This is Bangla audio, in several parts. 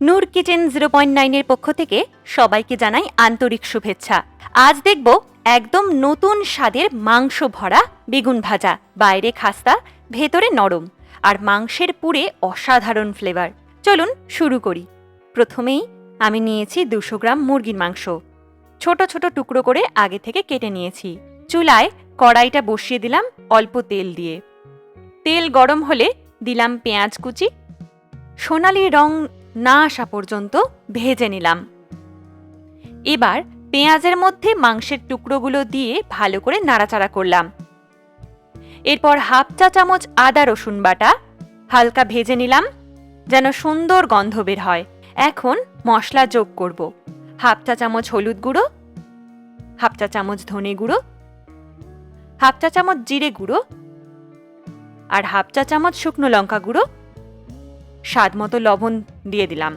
নূর কিচেন 0.9 এর পক্ষ থেকে সবাইকে জানাই আন্তরিক শুভেচ্ছা। আজ দেখব একদম নতুন স্বাদের মাংস ভরা বেগুন ভাজা, বাইরে খাস্তা ভেতরে নরম, আর মাংসের পুরে অসাধারণ ফ্লেভার। চলুন শুরু করি। প্রথমেই আমি নিয়েছি 200 গ্রাম মুরগির মাংস, ছোট ছোট টুকরো করে আগে থেকে কেটে নিয়েছি। চুলায় কড়াইটা বসিয়ে দিলাম অল্প তেল দিয়ে। তেল গরম হলে দিলাম পেঁয়াজ কুচি, সোনালি রং না আসা পর্যন্ত ভেজে নিলাম। এবার পেঁয়াজের মধ্যে মাংসের টুকরোগুলো দিয়ে ভালো করে নাড়াচাড়া করলাম। এরপর হাফ চা চামচ আদা রসুন বাটা হালকা ভেজে নিলাম যেন সুন্দর গন্ধ বের হয়। এখন মশলা যোগ করব। হাফ চা চামচ হলুদ গুঁড়ো, হাফ চা চামচ ধনে গুঁড়ো, হাফ চা চামচ জিরে গুঁড়ো, আর হাফ চা চামচ শুকনো লঙ্কা গুঁড়ো, স্বাদ মতো লবণ দিয়ে দিলাম।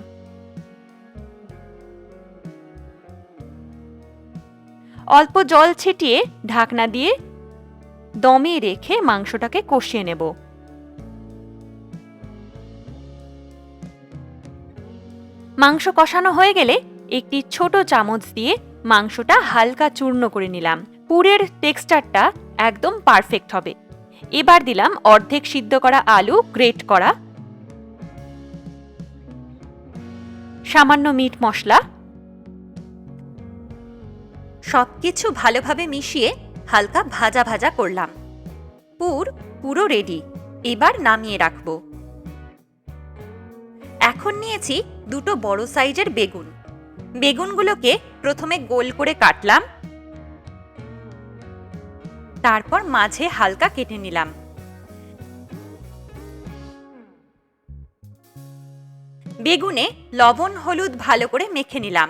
অল্প জল ছিটিয়ে ঢাকনা দিয়ে দমে রেখে মাংসটাকে কষিয়ে নেব। মাংস কষানো হয়ে গেলে একটি ছোট চামচ দিয়ে মাংসটা হালকা চূর্ণ করে নিলাম। পুরের টেক্সচারটা একদম পারফেক্ট হবে। এবার দিলাম অর্ধেক সিদ্ধ করা আলু গ্রেট করা, সামান্য মিট মশলা। সবকিছু ভালোভাবে মিশিয়ে হালকা ভাজা ভাজা করলাম। পুরো রেডি। এবার নামিয়ে রাখব। এখন নিয়েছি দুটো বড় সাইজের বেগুন। বেগুনগুলোকে প্রথমে গোল করে কাটলাম, তারপর মাঝে হালকা কেটে নিলাম। বেগুনে লবণ হলুদ ভালো করে মেখে নিলাম।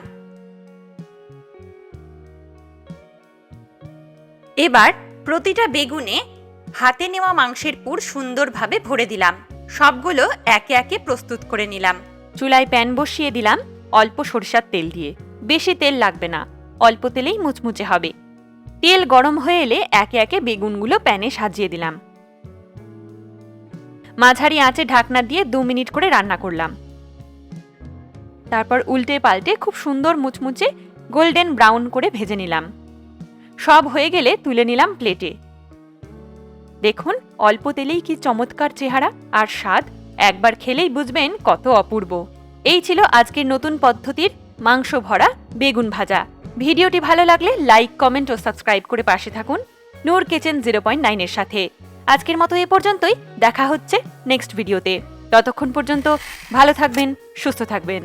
এবার প্রতিটা বেগুনে হাতে নেওয়া মাংসের পুর সুন্দরভাবে ভরে দিলাম। সবগুলো একে একে প্রস্তুত করে নিলাম। চুলায় প্যান বসিয়ে দিলাম অল্প সরিষার তেল দিয়ে। বেশি তেল লাগবে না, অল্প তেলেই মুচমুচে হবে। তেল গরম হয়ে এলে একে একে বেগুনগুলো প্যানে সাজিয়ে দিলাম। মাঝারি আঁচে ঢাকনা দিয়ে 2 মিনিট করে রান্না করলাম। তারপর উল্টে পাল্টে খুব সুন্দর মুচমুচে গোল্ডেন ব্রাউন করে ভেজে নিলাম। সব হয়ে গেলে তুলে নিলাম প্লেটে। দেখুন অল্প তেলেই কি চমৎকার চেহারা আর স্বাদ, একবার খেলেই বুঝবেন কত অপূর্ব। এই ছিল আজকের নতুন পদ্ধতির মাংস ভরা বেগুন ভাজা। ভিডিওটি ভালো লাগলে লাইক, কমেন্ট ও সাবস্ক্রাইব করে পাশে থাকুন নূর কিচেন 0.9 এর সাথে। আজকের মতো এ পর্যন্তই। দেখা হচ্ছে নেক্সট ভিডিওতে। ততক্ষণ পর্যন্ত ভালো থাকবেন, সুস্থ থাকবেন।